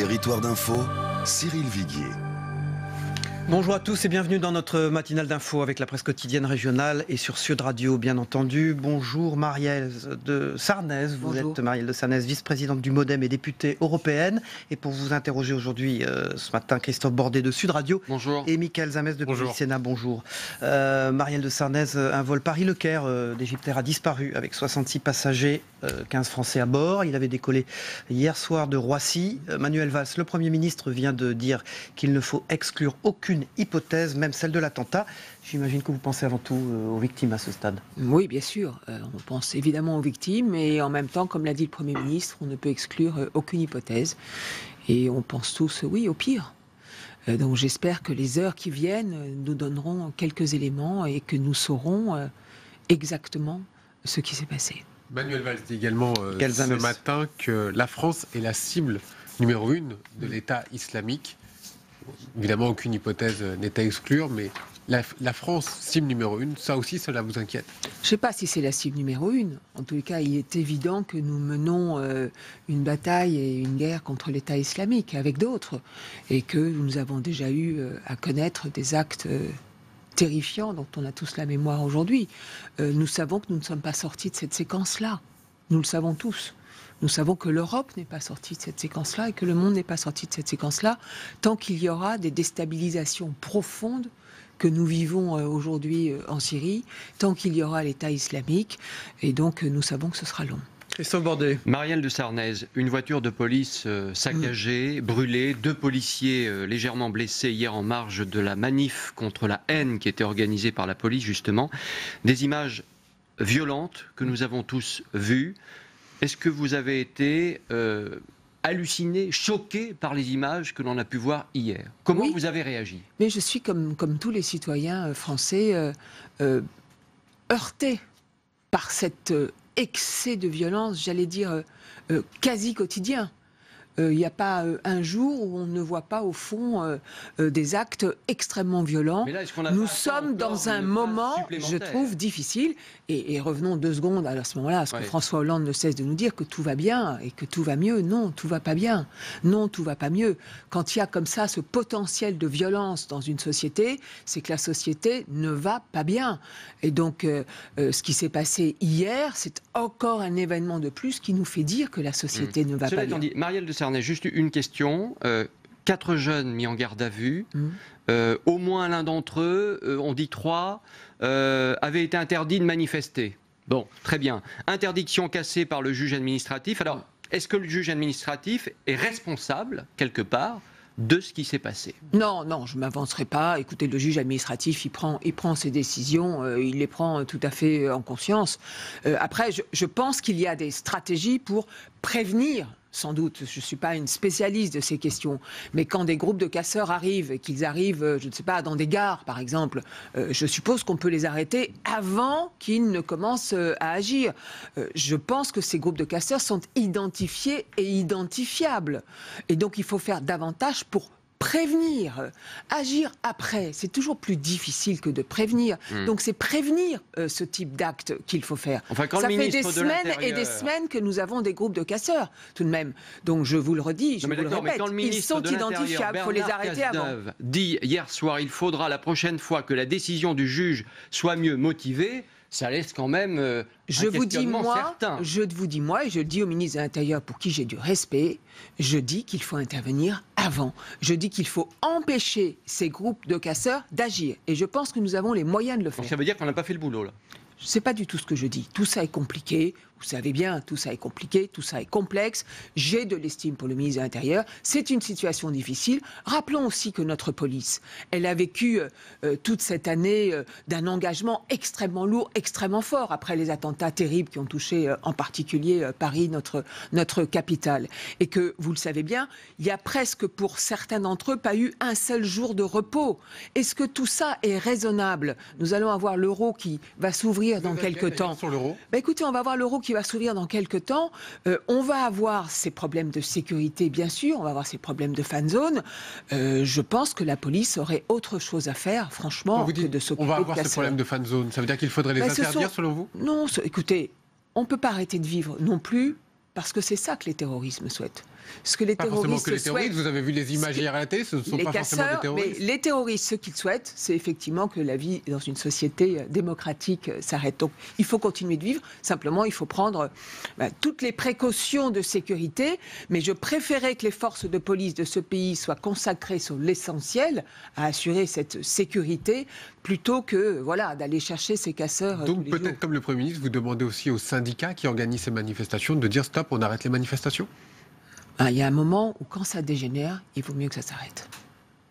Territoire d'info, Cyril Viguier. Bonjour à tous et bienvenue dans notre matinale d'info avec la presse quotidienne régionale et sur Sud Radio, bien entendu. Bonjour Marielle de Sarnez. Vous êtes Marielle de Sarnez, vice-présidente du MoDem et députée européenne. Et pour vous interroger aujourd'hui, ce matin, Christophe Bordet de Sud Radio. Bonjour. Et Mickaël Zamès de Public Sénat. Bonjour. Marielle de Sarnez, un vol Paris-Le Caire d'Égyptaire a disparu avec 66 passagers, 15 Français à bord. Il avait décollé hier soir de Roissy. Manuel Valls, le Premier ministre, vient de dire qu'il ne faut exclure aucune hypothèse, même celle de l'attentat. J'imagine que vous pensez avant tout aux victimes à ce stade. Oui, bien sûr. On pense évidemment aux victimes, et en même temps, comme l'a dit le Premier ministre, on ne peut exclure aucune hypothèse. Et on pense tous, oui, au pire. Donc j'espère que les heures qui viennent nous donneront quelques éléments et que nous saurons exactement ce qui s'est passé. Manuel Valls dit également ce matin que la France est la cible numéro 1 de l'État islamique. Évidemment, aucune hypothèse n'est à exclure, mais la France, cible numéro 1, ça aussi, cela vous inquiète? Je ne sais pas si c'est la cible numéro 1. En tous les cas, il est évident que nous menons une bataille et une guerre contre l'État islamique avec d'autres, et que nous avons déjà eu à connaître des actes terrifiants dont on a tous la mémoire aujourd'hui. Nous savons que nous ne sommes pas sortis de cette séquence-là. Nous le savons tous. Nous savons que l'Europe n'est pas sortie de cette séquence-là et que le monde n'est pas sorti de cette séquence-là tant qu'il y aura des déstabilisations profondes que nous vivons aujourd'hui en Syrie, tant qu'il y aura l'État islamique. Et donc, nous savons que ce sera long. Christophe Bordet. Marielle de Sarnez, une voiture de police saccagée, brûlée, 2 policiers légèrement blessés hier en marge de la manif contre la haine qui était organisée par la police, justement. Des images violentes que nous avons tous vues. Est-ce que vous avez été halluciné, choqué par les images que l'on a pu voir hier? Comment vous avez réagi? Mais je suis, comme tous les citoyens français, heurté par cet excès de violence, j'allais dire quasi quotidien. Il n'y a pas un jour où on ne voit pas, au fond, des actes extrêmement violents. Mais là, nous sommes dans un moment, je trouve, difficile. Et revenons 2 secondes à ce moment-là, parce que François Hollande ne cesse de nous dire que tout va bien et que tout va mieux. Non, tout va pas bien. Non, tout va pas mieux. Quand il y a comme ça ce potentiel de violence dans une société, c'est que la société ne va pas bien. Et donc, ce qui s'est passé hier, c'est encore un événement de plus qui nous fait dire que la société ne va pas bien. Dit, Marielle de Sarnez, juste une question. 4 jeunes mis en garde à vue. Au moins l'un d'entre eux, on dit 3, avait été interdit de manifester. Bon, très bien. Interdiction cassée par le juge administratif. Alors, est-ce que le juge administratif est responsable, quelque part, de ce qui s'est passé? Non, je ne m'avancerai pas. Écoutez, le juge administratif, il prend ses décisions, il les prend tout à fait en conscience. Après, je pense qu'il y a des stratégies pour prévenir. Sans doute, je ne suis pas une spécialiste de ces questions, mais quand des groupes de casseurs arrivent, et qu'ils arrivent, je ne sais pas, dans des gares par exemple, je suppose qu'on peut les arrêter avant qu'ils ne commencent à agir. Je pense que ces groupes de casseurs sont identifiés et identifiables. Et donc il faut faire davantage pour prévenir, agir après, c'est toujours plus difficile que de prévenir. Donc c'est prévenir ce type d'acte qu'il faut faire. Enfin, quand ça le fait des ministre semaines et des semaines que nous avons des groupes de casseurs, tout de même. Donc je vous le redis, je vous le répète, ils sont identifiables, il faut les arrêter avant. Dit hier soir, il faudra la prochaine fois que la décision du juge soit mieux motivée. Ça laisse quand même je vous dis moi, et je le dis au ministre de l'Intérieur pour qui j'ai du respect, je dis qu'il faut intervenir avant. Je dis qu'il faut empêcher ces groupes de casseurs d'agir. Et je pense que nous avons les moyens de le faire. Donc ça veut dire qu'on n'a pas fait le boulot, là? C'est pas du tout ce que je dis. Tout ça est compliqué. Vous savez bien, tout ça est compliqué, tout ça est complexe. J'ai de l'estime pour le ministre de l'Intérieur. C'est une situation difficile. Rappelons aussi que notre police, elle a vécu toute cette année d'un engagement extrêmement lourd, extrêmement fort, après les attentats terribles qui ont touché en particulier Paris, notre capitale. Et que, vous le savez bien, il y a presque pour certains d'entre eux pas eu un seul jour de repos. Est-ce que tout ça est raisonnable? Nous allons avoir l'euro qui va s'ouvrir dans quelques temps. Sur l'euro. Écoutez, on va voir l'euro qui va s'ouvrir dans quelques temps. On va avoir ces problèmes de sécurité, bien sûr. On va avoir ces problèmes de fan zone. Je pense que la police aurait autre chose à faire, franchement, que de s'occuper de casseurs. On va avoir ces problèmes de fan zone. Ça veut dire qu'il faudrait les interdire, selon vous? Non, écoutez, on ne peut pas arrêter de vivre non plus parce que c'est ça que les terroristes souhaitent. Ce que les pas forcément terroristes que les terroristes, souhaitent, vous avez vu les images hier à la télé, ce ne sont les pas forcément casseurs, des terroristes. mais les terroristes, ce qu'ils souhaitent, c'est effectivement que la vie dans une société démocratique s'arrête. Donc il faut continuer de vivre, simplement il faut prendre toutes les précautions de sécurité, mais je préférais que les forces de police de ce pays soient consacrées sur l'essentiel, à assurer cette sécurité, plutôt que d'aller chercher ces casseurs. Donc peut-être comme le Premier ministre, vous demandez aussi aux syndicats qui organisent ces manifestations de dire stop, on arrête les manifestations. Il y a un moment où quand ça dégénère, il vaut mieux que ça s'arrête.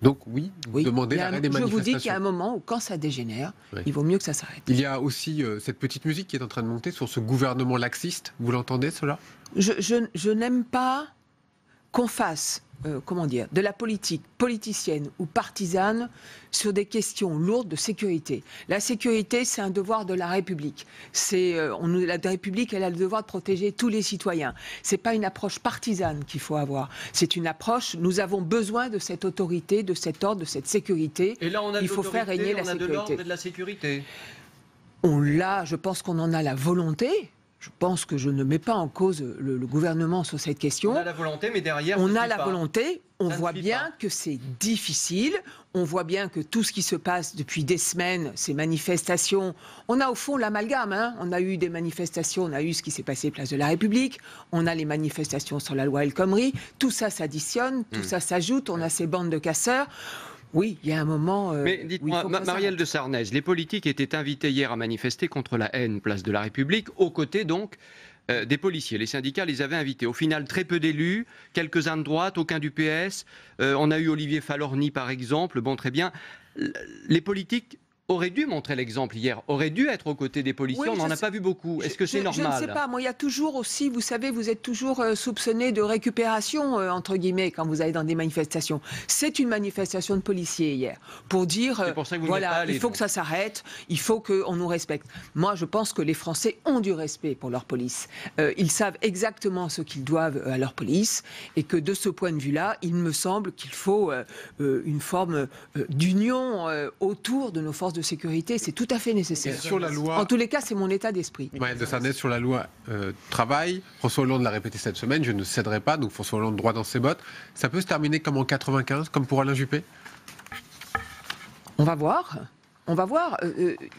Donc oui, demandez l'arrêt des manifestations. Je vous dis qu'il y a un moment où quand ça dégénère, il vaut mieux que ça s'arrête. Il y a aussi cette petite musique qui est en train de monter sur ce gouvernement laxiste. Vous l'entendez, cela ? Je n'aime pas qu'on fasse de la politique politicienne ou partisane sur des questions lourdes de sécurité. La sécurité, c'est un devoir de la République. La République, elle a le devoir de protéger tous les citoyens. C'est pas une approche partisane qu'il faut avoir. C'est une approche, nous avons besoin de cette autorité, de cet ordre, de cette sécurité. Et là, on a il faut faire régner la sécurité. De l'ordre et de la sécurité. Je pense qu'on en a la volonté. Je pense que je ne mets pas en cause le gouvernement sur cette question. On a la volonté, mais derrière, on a la volonté. On voit bien que c'est difficile. On voit bien que tout ce qui se passe depuis des semaines, ces manifestations, on a au fond l'amalgame. On a eu des manifestations, on a eu ce qui s'est passé place de la République, on a les manifestations sur la loi El Khomri. Tout ça s'additionne, tout ça s'ajoute. On a ces bandes de casseurs. Oui, il y a un moment. Mais dites-moi, Marielle de Sarnez, les politiques étaient invités hier à manifester contre la haine, place de la République, aux côtés donc des policiers. Les syndicats les avaient invités. Au final, très peu d'élus, quelques-uns de droite, aucun du PS. On a eu Olivier Falorni, par exemple. Bon, très bien. Les politiques aurait dû montrer l'exemple hier, aurait dû être aux côtés des policiers, on n'en a pas vu beaucoup. Est-ce que c'est normal ? Je ne sais pas, moi il y a toujours aussi, vous savez, vous êtes toujours soupçonné de récupération, entre guillemets, quand vous allez dans des manifestations. C'est une manifestation de policiers hier, pour dire, il faut que ça s'arrête, il faut qu'on nous respecte. Moi je pense que les Français ont du respect pour leur police. Ils savent exactement ce qu'ils doivent à leur police, et que de ce point de vue-là, il me semble qu'il faut une forme d'union autour de nos forces de sécurité, c'est tout à fait nécessaire. Sur la loi... En tous les cas, c'est mon état d'esprit. Marielle de Sarnez, sur la loi travail, François Hollande l'a répété cette semaine, je ne céderai pas, donc François Hollande droit dans ses bottes. Ça peut se terminer comme en 95, comme pour Alain Juppé ? On va voir. On va voir.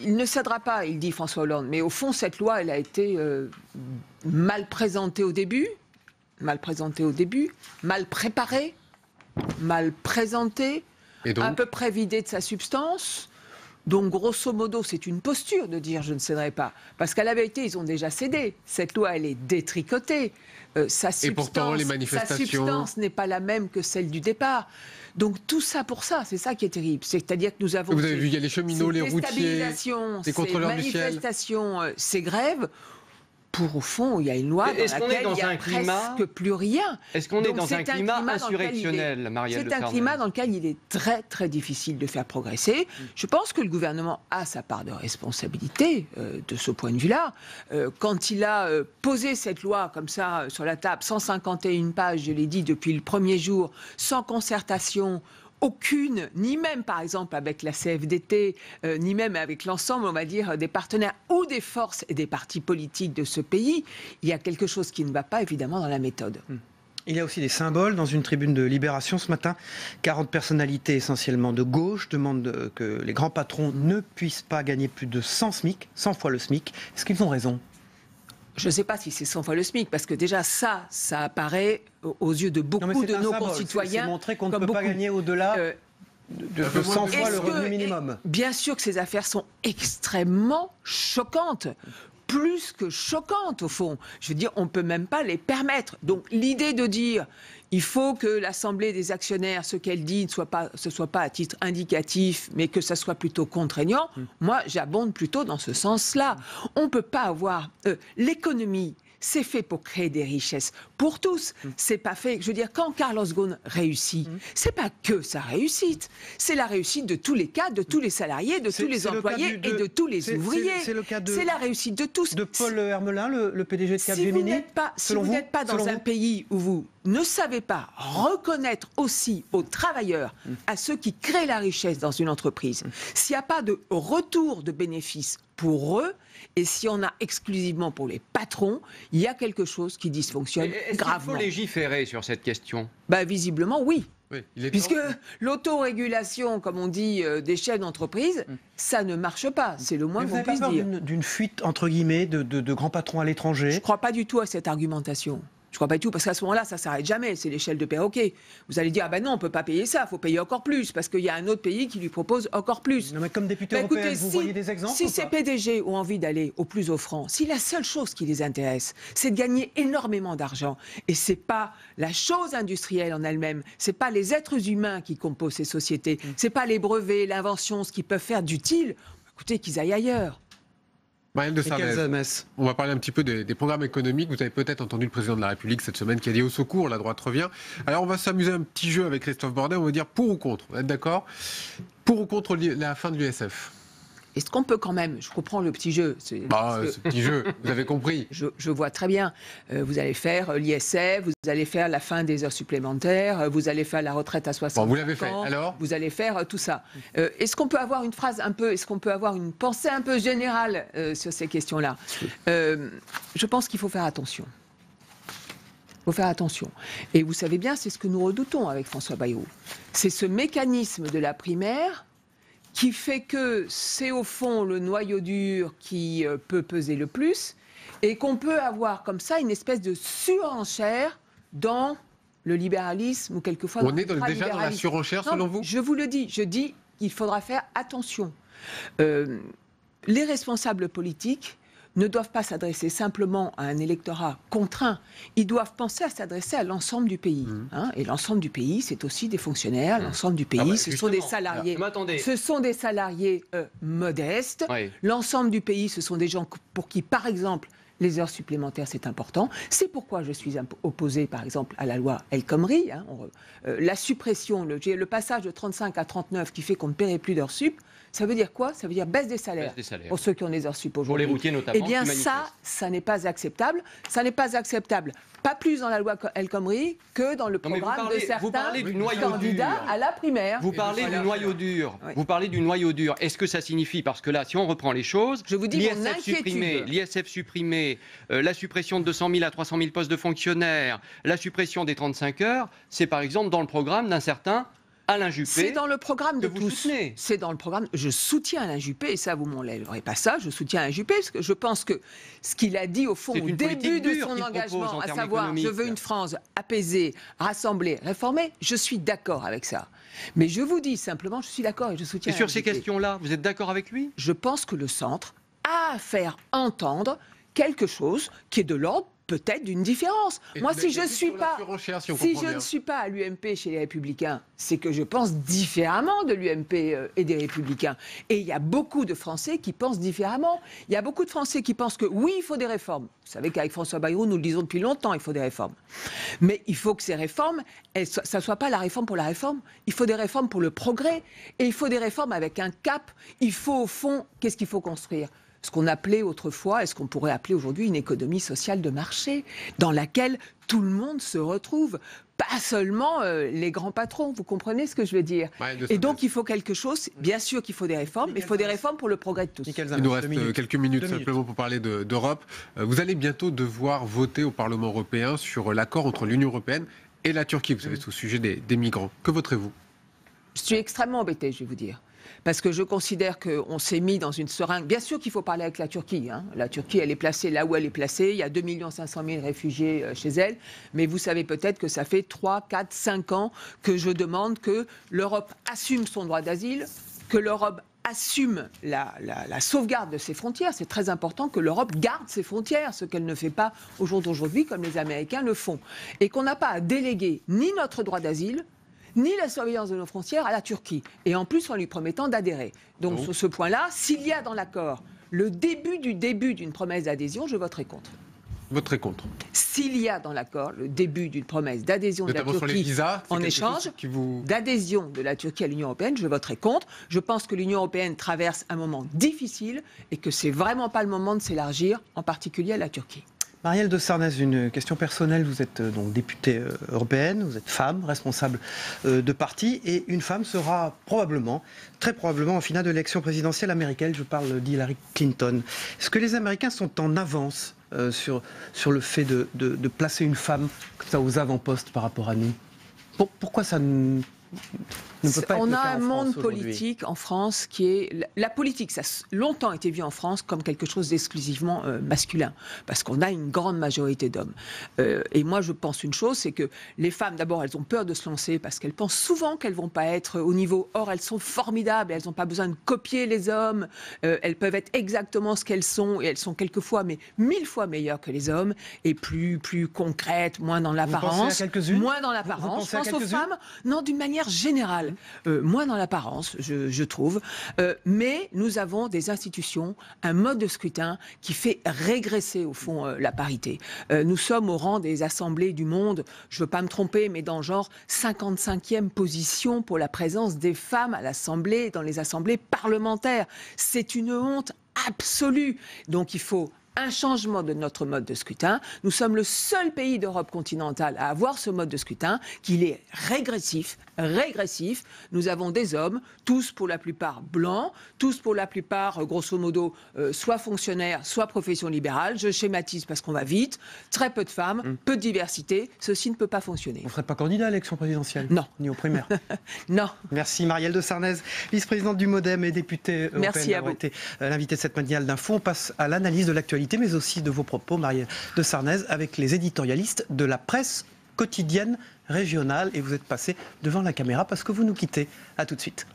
Il ne cédera pas, il dit François Hollande. Mais au fond, cette loi, elle a été mal présentée au début, mal préparée, mal présentée, et donc, à peu près vidée de sa substance. Donc, grosso modo, c'est une posture de dire je ne céderai pas. Parce qu'à la vérité, ils ont déjà cédé. Cette loi, elle est détricotée. Sa substance n'est pas la même que celle du départ. Donc, tout ça pour ça, c'est ça qui est terrible. C'est-à-dire que nous avons... Vous avez vu, il y a les cheminots, les routiers, les contrôleurs du ciel. Ces manifestations, ces grèves... Pour, au fond, il y a une loi dans laquelle il n'y a presque plus rien. Est-ce qu'on est dans un climat insurrectionnel, Marielle de Sarnez ? C'est un climat dans lequel il est très, très difficile de faire progresser. Je pense que le gouvernement a sa part de responsabilité de ce point de vue-là. Quand il a posé cette loi comme ça sur la table, 151 pages, je l'ai dit, depuis le premier jour, sans concertation, aucune, ni même par exemple avec la CFDT, ni même avec l'ensemble, on va dire, des partenaires ou des forces et des partis politiques de ce pays, il y a quelque chose qui ne va pas évidemment dans la méthode. Il y a aussi des symboles dans une tribune de Libération ce matin. 40 personnalités essentiellement de gauche demandent que les grands patrons ne puissent pas gagner plus de 100 SMIC, 100 fois le SMIC. Est-ce qu'ils ont raison ? Je ne sais pas si c'est 100 fois le SMIC, parce que déjà ça apparaît aux yeux de beaucoup de nos concitoyens. C'est montrer qu'on ne peut pas gagner au-delà de 100 fois le revenu minimum. Bien sûr que ces affaires sont extrêmement choquantes. Plus que choquantes, au fond. Je veux dire, on ne peut même pas les permettre. Donc l'idée de dire... Il faut que l'Assemblée des actionnaires, ce qu'elle dit, ce soit pas à titre indicatif, mais que ça soit plutôt contraignant. Moi, j'abonde plutôt dans ce sens-là. On ne peut pas avoir... l'économie, c'est fait pour créer des richesses pour tous. C'est pas fait... Je veux dire, quand Carlos Ghosn réussit, c'est pas que sa réussite. C'est la réussite de tous les cadres, de tous les salariés, de tous les employés et de tous les ouvriers. C'est la réussite de tous. De Paul Hermelin, le PDG de Capgemini. Si vous n'êtes pas dans un pays où vous ne savez pas reconnaître aussi aux travailleurs, à ceux qui créent la richesse dans une entreprise, s'il n'y a pas de retour de bénéfices pour eux, et si on a exclusivement pour les patrons, il y a quelque chose qui dysfonctionne gravement. Est-ce qu'il faut légiférer sur cette question ? Visiblement, oui. Oui, Puisque l'autorégulation, comme on dit, des chefs d'entreprise, ça ne marche pas. C'est le moins qu'on puisse dire. D'une fuite, entre guillemets, de grands patrons à l'étranger ? Je ne crois pas du tout à cette argumentation. Je ne crois pas du tout, parce qu'à ce moment-là, ça ne s'arrête jamais. C'est l'échelle de perroquet. Vous allez dire, non, on ne peut pas payer ça, il faut payer encore plus, parce qu'il y a un autre pays qui lui propose encore plus. Non, mais comme député européen, vous voyez des exemples ? Si ces PDG ont envie d'aller au plus offrant, si la seule chose qui les intéresse, c'est de gagner énormément d'argent, et ce n'est pas la chose industrielle en elle-même, ce n'est pas les êtres humains qui composent ces sociétés, ce n'est pas les brevets, l'invention, ce qu'ils peuvent faire d'utile, écoutez, qu'ils aillent ailleurs. Marielle de Sarnez, on va parler un petit peu des programmes économiques. Vous avez peut-être entendu le président de la République cette semaine qui a dit au secours, la droite revient. Alors on va s'amuser un petit jeu avec Christophe Bordet, on va dire pour ou contre. Vous êtes d'accord ? Pour ou contre la fin de l'USF ? Est-ce qu'on peut quand même, je comprends le petit jeu. Ce petit jeu, vous avez compris. Je vois très bien. Vous allez faire l'ISF, vous allez faire la fin des heures supplémentaires, vous allez faire la retraite à 60 ans. Vous l'avez fait, alors ? Vous allez faire tout ça. Est-ce qu'on peut avoir une phrase est-ce qu'on peut avoir une pensée un peu générale sur ces questions-là ? Je pense qu'il faut faire attention. Il faut faire attention. Et vous savez bien, c'est ce que nous redoutons avec François Bayrou. C'est ce mécanisme de la primaire qui fait que c'est au fond le noyau dur qui peut peser le plus et qu'on peut avoir comme ça une espèce de surenchère dans le libéralisme ou quelquefois on est déjà dans la surenchère selon vous ? Je vous le dis, je dis qu'il faudra faire attention. Les responsables politiques ne doivent pas s'adresser simplement à un électorat contraint. Ils doivent penser à s'adresser à l'ensemble du pays. Et l'ensemble du pays, c'est aussi des fonctionnaires. L'ensemble du pays, ce sont des salariés. Ce sont des salariés modestes. Oui. L'ensemble du pays, ce sont des gens pour qui, par exemple, les heures supplémentaires, c'est important. C'est pourquoi je suis opposé, par exemple, à la loi El Khomri. La suppression, le passage de 35 à 39 qui fait qu'on ne paierait plus d'heures sup, ça veut dire quoi ? Ça veut dire baisse des salaires. Pour ceux qui ont des heures sup aujourd'hui. Pour les routiers notamment. Eh bien ça n'est pas acceptable. Ça n'est pas acceptable. Pas plus dans la loi El Khomri que dans le programme de certains candidats à la primaire. Vous parlez du noyau dur. Oui. Vous parlez du noyau dur. Est-ce que ça signifie, parce que là, si on reprend les choses, je vous dis l'ISF supprimé, la suppression de 200 000 à 300 000 postes de fonctionnaires, la suppression des 35 heures, c'est par exemple dans le programme d'un certain Alain Juppé. C'est dans le programme de tous. Soutenez. C'est dans le programme. Je soutiens Alain Juppé, et ça, vous m'enlèverez pas ça. Je soutiens Alain Juppé, parce que je pense que ce qu'il a dit, au fond, au début de son engagement, à savoir, je veux une France apaisée, rassemblée, réformée, je suis d'accord avec ça. Mais je vous dis simplement, je suis d'accord et je soutiens Alain Juppé. Et sur ces questions-là, vous êtes d'accord avec lui ? Je pense que le centre a à faire entendre quelque chose qui est de l'ordre peut-être d'une différence. Moi, si je ne suis pas à l'UMP chez les Républicains, c'est que je pense différemment de l'UMP et des Républicains. Et il y a beaucoup de Français qui pensent différemment. Il y a beaucoup de Français qui pensent que oui, il faut des réformes. Vous savez qu'avec François Bayrou, nous le disons depuis longtemps, il faut des réformes. Mais il faut que ces réformes, ça ne soit pas la réforme pour la réforme. Il faut des réformes pour le progrès. Et il faut des réformes avec un cap. Il faut, au fond, qu'est-ce qu'il faut construire ? Ce qu'on appelait autrefois, et ce qu'on pourrait appeler aujourd'hui une économie sociale de marché, dans laquelle tout le monde se retrouve, pas seulement les grands patrons, vous comprenez ce que je veux dire ? Et donc il faut quelque chose, bien sûr qu'il faut des réformes, mais il faut des réformes pour le progrès de tous. Il nous reste quelques minutes simplement pour parler d'Europe. Vous allez bientôt devoir voter au Parlement européen sur l'accord entre l'Union européenne et la Turquie, vous savez, au sujet des migrants. Que voterez-vous ? Je suis extrêmement embêtée, je vais vous dire. Parce que je considère qu'on s'est mis dans une seringue. Bien sûr qu'il faut parler avec la Turquie. La Turquie, elle est placée là où elle est placée. Il y a 2 500 000 réfugiés chez elle. Mais vous savez peut-être que ça fait 3, 4, 5 ans que je demande que l'Europe assume son droit d'asile, que l'Europe assume la sauvegarde de ses frontières. C'est très important que l'Europe garde ses frontières, ce qu'elle ne fait pas au jour d'aujourd'hui, comme les Américains le font. Et qu'on n'a pas à déléguer ni notre droit d'asile, ni la surveillance de nos frontières à la Turquie. Et en plus, en lui promettant d'adhérer. Donc, sur ce point-là, s'il y a dans l'accord le début d'une promesse d'adhésion, je voterai contre. Voterai contre. S'il y a dans l'accord le début d'une promesse d'adhésion de la Turquie en échange d'adhésion de la Turquie à l'Union européenne, je voterai contre. Je pense que l'Union européenne traverse un moment difficile et que c'est vraiment pas le moment de s'élargir, en particulier à la Turquie. Marielle de Sarnez, une question personnelle. Vous êtes donc députée européenne, vous êtes femme, responsable de parti, et une femme sera probablement, très probablement, en finale de l'élection présidentielle américaine. Je parle d'Hillary Clinton. Est-ce que les Américains sont en avance sur le fait de placer une femme comme ça aux avant-postes par rapport à nous? Pourquoi ça ne peut pas être le cas en France? On a un monde politique en France qui est... La politique, ça a longtemps été vu en France comme quelque chose d'exclusivement masculin, parce qu'on a une grande majorité d'hommes. Et moi, je pense une chose, c'est que les femmes, d'abord, elles ont peur de se lancer, parce qu'elles pensent souvent qu'elles ne vont pas être au niveau. Or, elles sont formidables, elles n'ont pas besoin de copier les hommes, elles peuvent être exactement ce qu'elles sont, et elles sont quelquefois, mais 1000 fois meilleures que les hommes, et plus concrètes, moins dans l'apparence. Vous pensez à quelques-unes? Moins dans l'apparence. Je pense aux femmes, non, d'une manière générale. Moins dans l'apparence, je trouve. Mais nous avons des institutions, un mode de scrutin qui fait régresser, au fond, la parité. Nous sommes au rang des assemblées du monde, je ne veux pas me tromper, mais dans genre 55e position pour la présence des femmes à l'Assemblée, dans les assemblées parlementaires. C'est une honte absolue. Donc il faut un changement de notre mode de scrutin. Nous sommes le seul pays d'Europe continentale à avoir ce mode de scrutin, qu'il est régressif. Nous avons des hommes, tous pour la plupart blancs, tous pour la plupart, grosso modo, soit fonctionnaires, soit profession libérale. Je schématise parce qu'on va vite. Très peu de femmes, peu de diversité. Ceci ne peut pas fonctionner. Vous ne serez pas candidat à l'élection présidentielle? Non. Ni aux primaires? Non. Merci Marielle de Sarnez, vice-présidente du MoDem et députée européenne. Merci à vous. Été l'invité de cette matinale d'Info. On passe à l'analyse de l'actualité, mais aussi de vos propos, Marielle de Sarnez, avec les éditorialistes de la presse quotidienne régionale. Et vous êtes passé devant la caméra parce que vous nous quittez. À tout de suite.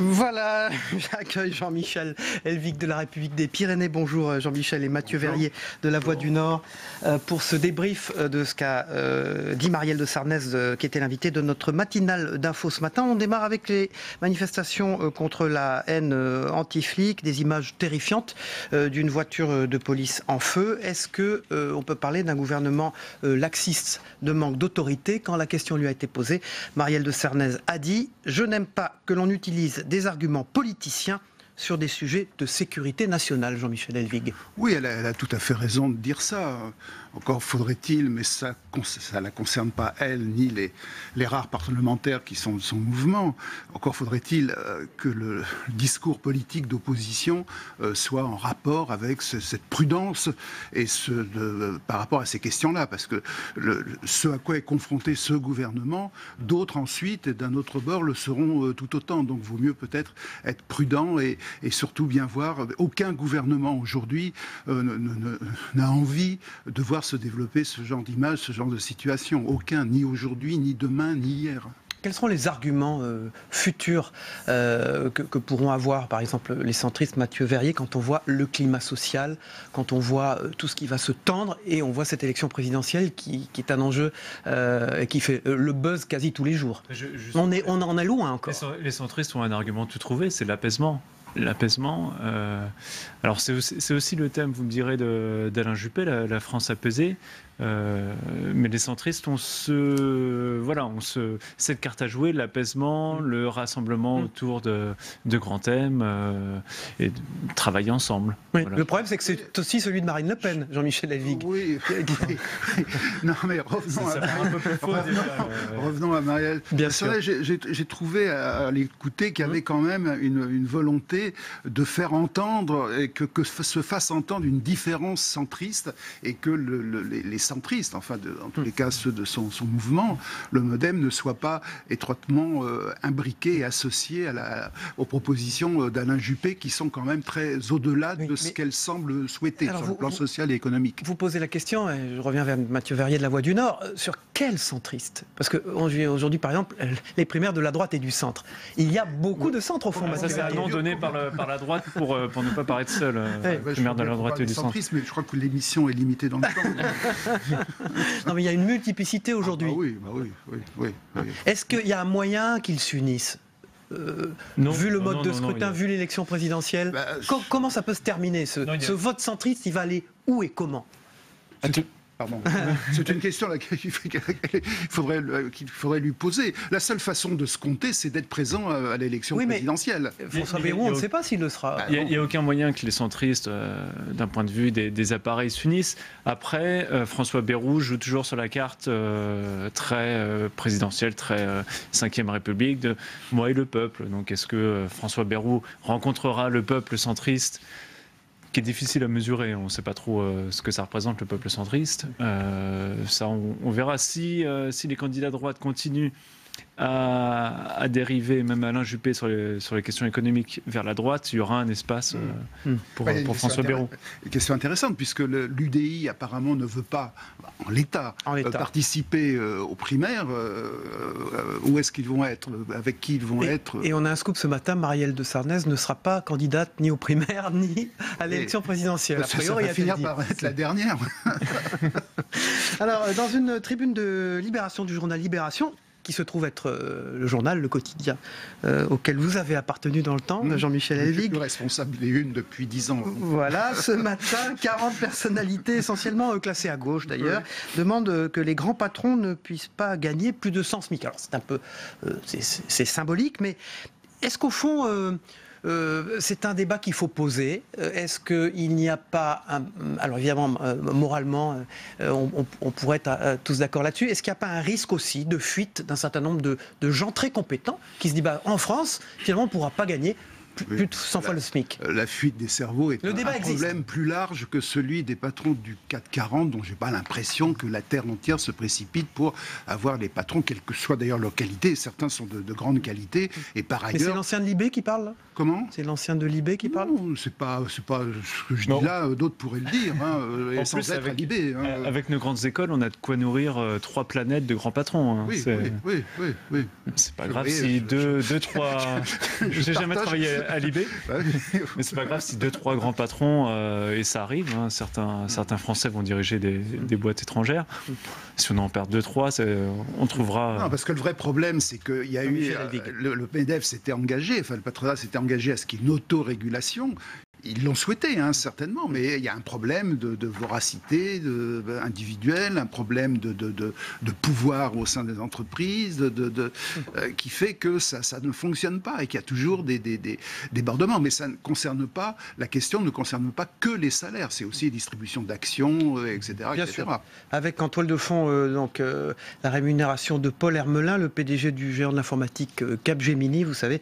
Voilà, j'accueille Jean-Michel Elvig de la République des Pyrénées. Bonjour Jean-Michel, et Mathieu Verrier de La Voix du Nord pour ce débrief de ce qu'a dit Marielle de Sarnez, qui était l'invitée de notre matinale d'info ce matin. On démarre avec les manifestations contre la haine anti-flic, des images terrifiantes d'une voiture de police en feu. Est-ce que on peut parler d'un gouvernement laxiste, de manque d'autorité? Quand la question lui a été posée, Marielle de Sarnez a dit « Je n'aime pas que l'on utilise des arguments politiciens sur des sujets de sécurité nationale », Jean-Michel Elvig. Oui, elle a tout à fait raison de dire ça. Encore faudrait-il, mais ça ne la concerne pas elle, ni les rares parlementaires qui sont de son mouvement. Encore faudrait-il que le discours politique d'opposition soit en rapport avec cette prudence et par rapport à ces questions-là. Parce que ce à quoi est confronté ce gouvernement, d'autres ensuite, d'un autre bord, le seront tout autant. Donc il vaut mieux peut-être être prudent et surtout bien voir. Aucun gouvernement aujourd'hui n'a envie de voir se développer ce genre d'image, ce genre de situation. Aucun, ni aujourd'hui, ni demain, ni hier. Quels seront les arguments futurs que pourront avoir, par exemple, les centristes, Mathieu Verrier, quand on voit le climat social, quand on voit tout ce qui va se tendre, et on voit cette élection présidentielle qui est un enjeu qui fait le buzz quasi tous les jours? On en est loin encore. Les centristes ont un argument tout trouvé, c'est l'apaisement. L'apaisement. Alors c'est aussi le thème, vous me direz, d'Alain Juppé, la France apaisée. Mais les centristes ont cette carte à jouer, l'apaisement, le rassemblement autour de grands thèmes et travailler ensemble. Oui. Voilà. Le problème, c'est que c'est aussi celui de Marine Le Pen, Jean-Michel Elvig. Oui. Non, mais revenons à Marielle. Bien sûr. J'ai trouvé à l'écouter qu'il y avait quand même une volonté de faire entendre et que se fasse entendre une différence centriste et que les centristes, enfin en tous les cas ceux de son mouvement, le MoDem, ne soit pas étroitement imbriqué et associé aux propositions d'Alain Juppé qui sont quand même très au-delà de ce qu'elle semble souhaiter sur le plan social et économique. Vous posez la question, et je reviens vers Mathieu Verrier de La Voix du Nord, sur quel centriste? Parce qu'aujourd'hui, par exemple, les primaires de la droite et du centre. Il y a beaucoup de centres au fond, Mathieu Verrier. Ça, c'est un nom donné par la droite pour ne pas paraître seul. Primaire de la droite et du centre. Mais je crois que l'émission est limitée dans le temps. Non, mais il y a une multiplicité aujourd'hui. Oui. Est-ce qu'il y a un moyen qu'ils s'unissent vu le mode de scrutin, vu l'élection présidentielle, comment ça peut se terminer ce vote centriste, il va aller où et comment? Pardon. C'est une question qu'il faudrait lui poser. La seule façon de se compter, c'est d'être présent à l'élection présidentielle. François Bayrou, on ne sait pas s'il le sera. Il n'y a aucun moyen que les centristes, d'un point de vue des appareils, s'unissent. Après, François Bayrou joue toujours sur la carte très présidentielle, très 5e République, de moi et le peuple. Donc est-ce que François Bayrou rencontrera le peuple centriste, qui est difficile à mesurer, on ne sait pas trop ce que ça représente, le peuple centriste. Ça, on verra si les candidats de droite continuent à dériver, même Alain Juppé sur les questions économiques, vers la droite, il y aura un espace pour François Bayrou. Une question intéressante, puisque l'UDI apparemment ne veut pas, en l'état, participer aux primaires. Où est-ce qu'ils vont être? Avec qui ils vont être? Et on a un scoop ce matin, Marielle de Sarnez ne sera pas candidate ni aux primaires, ni à l'élection présidentielle. Ça va finir par être la dernière. Alors, dans une tribune de Libération, du journal Libération, qui se trouve être le journal, le quotidien, auquel vous avez appartenu dans le temps, Jean-Michel Elvig. Je suis le responsable des Unes depuis 10 ans. Voilà, ce matin, 40 personnalités, essentiellement classées à gauche d'ailleurs, demandent que les grands patrons ne puissent pas gagner plus de 100 SMIC. Alors c'est un peu, c'est symbolique, mais est-ce qu'au fond... c'est un débat qu'il faut poser. Est-ce qu'il n'y a pas... alors évidemment, moralement, on pourrait être tous d'accord là-dessus. Est-ce qu'il n'y a pas un risque aussi de fuite d'un certain nombre de gens très compétents qui se disent en France, finalement, on ne pourra pas gagner plus de 100 fois le SMIC. La fuite des cerveaux est un problème plus large que celui des patrons du CAC 40, dont je n'ai pas l'impression que la terre entière se précipite pour avoir les patrons, quelle que soit d'ailleurs leur qualité. Certains sont de grande qualité. Et par ailleurs... Mais c'est l'ancien de Libé qui parle, là ? Comment ? C'est l'ancien de Libé qui parle ? Non, c'est pas ce que je dis là, d'autres pourraient le dire, sans être à Libé. Avec nos grandes écoles, on a de quoi nourrir 3 planètes de grands patrons. Oui. C'est pas grave si 2-3... J'ai jamais travaillé à Libé, mais c'est pas grave si 2-3 grands patrons, et ça arrive, certains Français vont diriger des boîtes étrangères. Si on en perd 2-3, on trouvera... Non, parce que le vrai problème, c'est qu'il y a eu... Le MEDEF s'était engagé, le patronat s'était engagé à ce qu'il y ait une autorégulation. Ils l'ont souhaité, certainement, mais il y a un problème de voracité individuelle, un problème de pouvoir au sein des entreprises, qui fait que ça ne fonctionne pas et qu'il y a toujours des débordements. Mais ça ne concerne pas, la question ne concerne pas que les salaires, c'est aussi les distributions d'actions, etc. Bien sûr. Avec en toile de fond la rémunération de Paul Hermelin, le PDG du géant de l'informatique Capgemini, vous savez,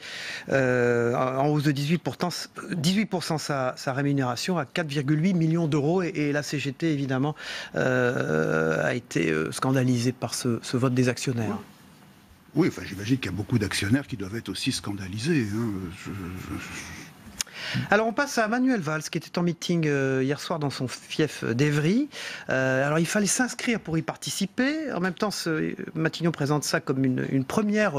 en hausse de 18% sa rémunération à 4,8 millions d'euros et la CGT évidemment a été scandalisée par ce vote des actionnaires. Oui, j'imagine qu'il y a beaucoup d'actionnaires qui doivent être aussi scandalisés. Alors on passe à Manuel Valls qui était en meeting hier soir dans son fief d'Evry. Alors il fallait s'inscrire pour y participer. En même temps, Matignon présente ça comme une première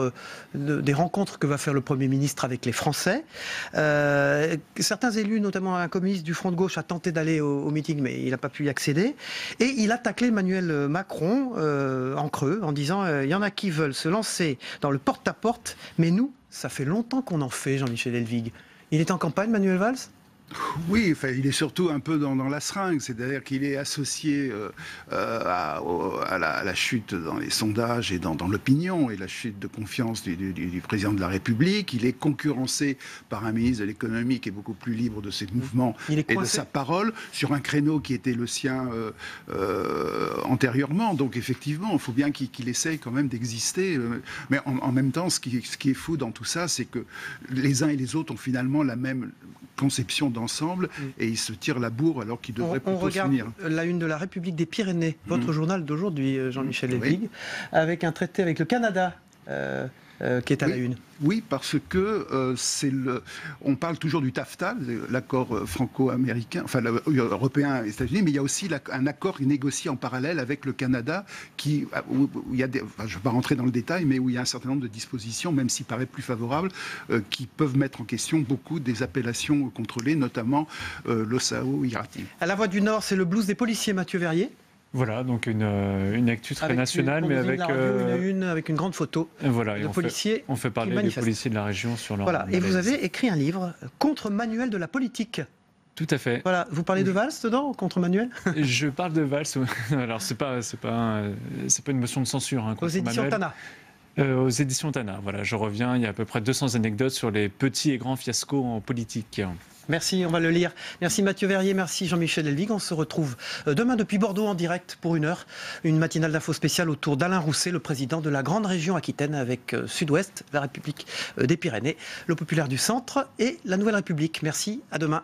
des rencontres que va faire le Premier ministre avec les Français. Certains élus, notamment un communiste du Front de gauche, a tenté d'aller au meeting, mais il n'a pas pu y accéder. Et il a taclé Emmanuel Macron en creux en disant il y en a qui veulent se lancer dans le porte-à-porte, mais nous, ça fait longtemps qu'on en fait, Jean-Michel Elvig. Il est en campagne, Manuel Valls ? Oui, il est surtout un peu dans la seringue, c'est-à-dire qu'il est associé à la chute dans les sondages et dans l'opinion et la chute de confiance du président de la République. Il est concurrencé par un ministre de l'économie qui est beaucoup plus libre de ses mouvements et de sa parole sur un créneau qui était le sien antérieurement. Donc effectivement, il faut bien qu'il essaye quand même d'exister. Mais en même temps, ce qui est fou dans tout ça, c'est que les uns et les autres ont finalement la même conception d'ensemble et ils se tirent la bourre alors qu'ils devraient plutôt s'unir. On regarde la une de la République des Pyrénées, votre journal d'aujourd'hui, Jean-Michel Elvig, avec un traité avec le Canada qui est à la une. Oui, parce que on parle toujours du TAFTA, l'accord franco-américain, européen et États-Unis, mais il y a aussi un accord négocié en parallèle avec le Canada où il y a je ne vais pas rentrer dans le détail, mais où il y a un certain nombre de dispositions, même s'il paraît plus favorable, qui peuvent mettre en question beaucoup des appellations contrôlées, notamment l'Ossao-Iraty. À la Voix du Nord, c'est le blues des policiers, Mathieu Verrier. Voilà, donc une actu très nationale, mais avec avec une grande photo de policiers. On fait parler des policiers de la région sur leur... Voilà, et vous avez écrit un livre contre manuel de la politique. Tout à fait. Voilà, vous parlez de Valls dedans, contre Manuel? Je parle de Valls. Alors, c'est pas une motion de censure. Hein, aux éditions Tana. Aux éditions Tana. Voilà, je reviens. Il y a à peu près 200 anecdotes sur les petits et grands fiascos en politique. Merci, on va le lire. Merci Mathieu Verrier, merci Jean-Michel Elvig. On se retrouve demain depuis Bordeaux en direct pour 1 heure. Une matinale d'infos spéciale autour d'Alain Rousset, le président de la grande région Aquitaine avec Sud-Ouest, la République des Pyrénées, le Populaire du Centre et la Nouvelle République. Merci, à demain.